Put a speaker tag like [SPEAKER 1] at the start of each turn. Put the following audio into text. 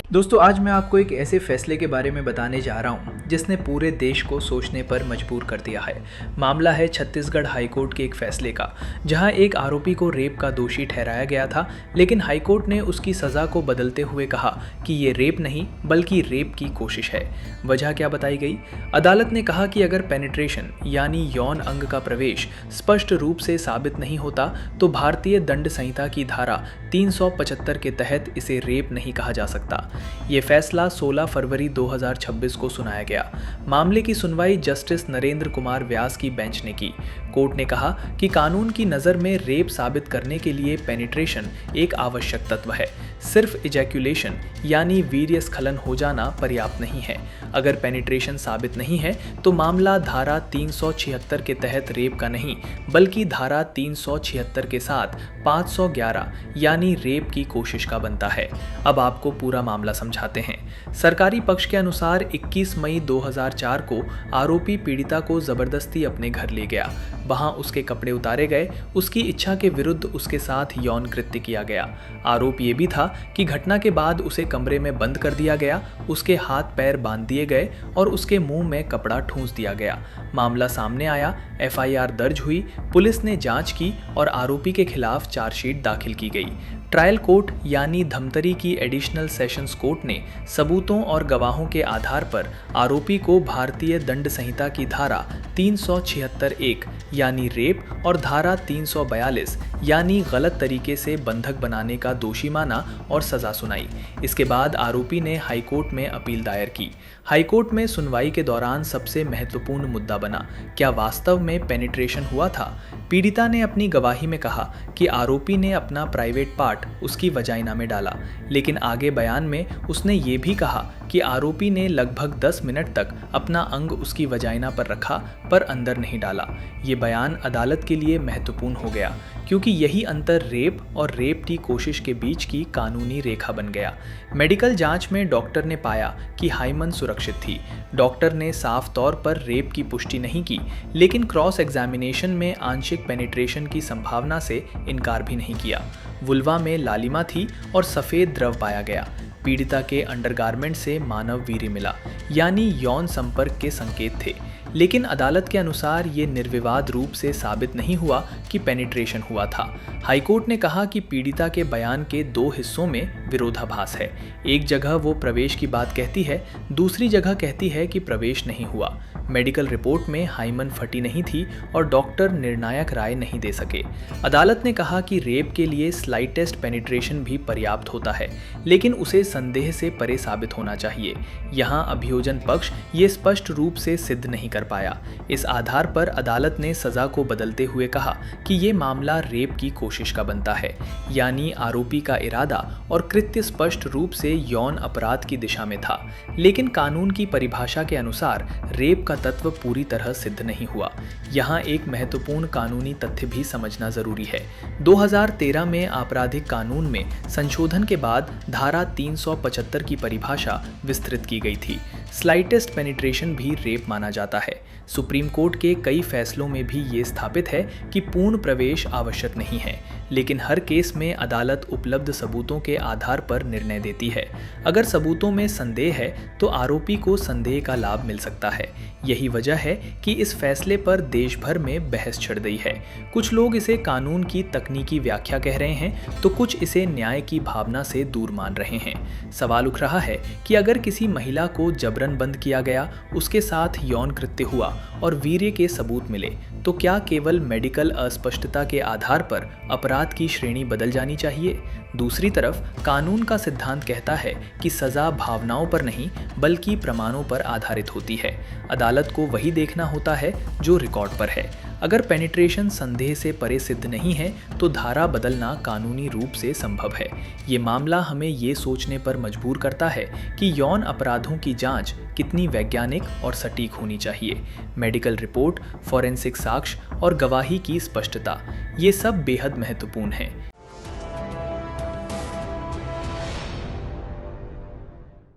[SPEAKER 1] दोस्तों आज मैं आपको एक ऐसे फैसले के बारे में बताने जा रहा हूं जिसने पूरे देश को सोचने पर मजबूर कर दिया है। मामला है छत्तीसगढ़ हाईकोर्ट के एक फैसले का, जहां एक आरोपी को रेप का दोषी ठहराया गया था, लेकिन हाईकोर्ट ने उसकी सज़ा को बदलते हुए कहा कि ये रेप नहीं बल्कि रेप की कोशिश है। वजह क्या बताई गई? अदालत ने कहा कि अगर पेनिट्रेशन यानी यौन अंग का प्रवेश स्पष्ट रूप से साबित नहीं होता तो भारतीय दंड संहिता की धारा 375 के तहत इसे रेप नहीं कहा जा सकता। ये फैसला 16 फरवरी 2026 को सुनाया गया। मामले की सुनवाई जस्टिस नरेंद्र कुमार व्यास की बेंच ने की। कोर्ट ने कहा कि कानून की नज़र में रेप साबित करने के लिए पेनिट्रेशन एक आवश्यक तत्व है। सिर्फ इजैक्यूलेशन यानी वीर्य स्खलन हो जाना पर्याप्त नहीं है। अगर पेनिट्रेशन साबित नहीं है तो मामला धारा 376 के तहत रेप का नहीं बल्कि धारा 376 के साथ 511 यानी रेप की कोशिश का बनता है। अब आपको पूरा मामला समझाते हैं। सरकारी पक्ष के अनुसार 21 मई 2004 को आरोपी पीड़िता को जबरदस्ती अपने घर ले गया। वहां उसके कपड़े उतारे गए, उसकी इच्छा के विरुद्ध उसके साथ यौन कृत्य किया गया। आरोप ये भी था कि घटना के बाद उसे कमरे में बंद कर दिया गया, उसके हाथ पैर बांध दिए गए और उसके मुंह में कपड़ा ठूंस दिया गया। मामला सामने आया, एफआईआर दर्ज हुई, पुलिस ने जांच की और आरोपी के खिलाफ चार्जशीट दाखिल की गई। ट्रायल कोर्ट यानी धमतरी की एडिशनल सेशंस कोर्ट ने सबूतों और गवाहों के आधार पर आरोपी को भारतीय दंड संहिता की धारा 376(1) यानी रेप और धारा 342 यानी गलत तरीके से बंधक बनाने का दोषी माना और सजा सुनाई। इसके बाद आरोपी ने हाईकोर्ट में अपील दायर की। हाईकोर्ट में सुनवाई के दौरान सबसे महत्वपूर्ण मुद्दा बना, क्या वास्तव में पेनिट्रेशन हुआ था? पीड़िता ने अपनी गवाही में कहा कि आरोपी ने अपना प्राइवेट पार्ट उसकी वजाइना में डाला, लेकिन आगे बयान में उसने ये भी कहा कि आरोपी ने लगभग 10 मिनट तक अपना अंग उसकी वजाइना पर रखा पर अंदर नहीं डाला। ये बयान अदालत के लिए महत्वपूर्ण हो गया क्योंकि यही अंतर रेप और रेप की कोशिश के बीच की कानूनी रेखा बन गया। मेडिकल जांच में डॉक्टर ने पाया कि हाइमन सुरक्षित थी। डॉक्टर ने साफ तौर पर रेप की पुष्टि नहीं की, लेकिन क्रॉस एग्जामिनेशन में आंशिक पेनिट्रेशन की संभावना से इनकार भी नहीं किया। वुल्वा में लालिमा थी और सफ़ेद द्रव पाया गया। पीड़िता के अंडरगारमेंट से मानव वीर्य मिला, यानी यौन संपर्क के संकेत थे, लेकिन अदालत के अनुसार ये निर्विवाद रूप से साबित नहीं हुआ कि पेनिट्रेशन हुआ था। हाईकोर्ट ने कहा कि पीड़िता के बयान के 2 हिस्सों में विरोधाभास है। एक जगह वो प्रवेश की बात कहती है, दूसरी जगह कहती है कि प्रवेश नहीं हुआ। मेडिकल रिपोर्ट में हाइमन फटी नहीं थी और डॉक्टर निर्णायक राय नहीं दे सके। अदालत ने कहा कि रेप के लिए स्लाइटेस्ट पेनिट्रेशन भी पर्याप्त होता है, लेकिन उसे संदेह से परे साबित होना चाहिए। यहाँ अभियोजन पक्ष ये स्पष्ट रूप से सिद्ध नहीं कर पाया। इस आधार पर अदालत ने सजा को बदलते हुए कहा कि ये मामला रेप की कोशिश का बनता है, यानी आरोपी का इरादा और कृत्य स्पष्ट रूप से यौन अपराध की दिशा में था, लेकिन कानून की परिभाषा के अनुसार रेप का तत्व पूरी तरह सिद्ध नहीं हुआ। यहाँ एक महत्वपूर्ण कानूनी तथ्य भी समझना जरूरी है। 2013 में आपराधिक कानून में संशोधन के बाद धारा 375 की परिभाषा विस्तृत की गई थी। स्लाइटेस्ट पेनिट्रेशन भी रेप माना जाता है। सुप्रीम कोर्ट के कई फैसलों में भी ये स्थापित है कि पूर्ण प्रवेश आवश्यक नहीं है, लेकिन हर केस में अदालत उपलब्ध सबूतों के आधार पर निर्णय देती है। अगर सबूतों में संदेह है तो आरोपी को संदेह का लाभ मिल सकता है। यही वजह है कि इस फैसले पर देश भर में बहस छिड़ गई है। कुछ लोग इसे कानून की तकनीकी व्याख्या कह रहे हैं तो कुछ इसे न्याय की भावना से दूर मान रहे हैं। सवाल उठ रहा है कि अगर किसी महिला को जबरन बंद किया गया, उसके साथ यौन कृत्य हुआ और वीर्य के सबूत मिले, तो क्या केवल मेडिकल अस्पष्टता के आधार पर अपराध की श्रेणी बदल जानी चाहिए? दूसरी तरफ कानून का सिद्धांत कहता है कि सजा भावनाओं पर नहीं बल्कि प्रमाणों पर आधारित होती है। अदालत को वही देखना होता है जो रिकॉर्ड पर है। अगर पेनिट्रेशन संदेह से परे सिद्ध नहीं है तो धारा बदलना कानूनी रूप से संभव है। ये मामला हमें ये सोचने पर मजबूर करता है कि यौन अपराधों की जांच कितनी वैज्ञानिक और सटीक होनी चाहिए। मेडिकल रिपोर्ट, फॉरेंसिक साक्ष्य और गवाही की स्पष्टता, ये सब बेहद महत्वपूर्ण है।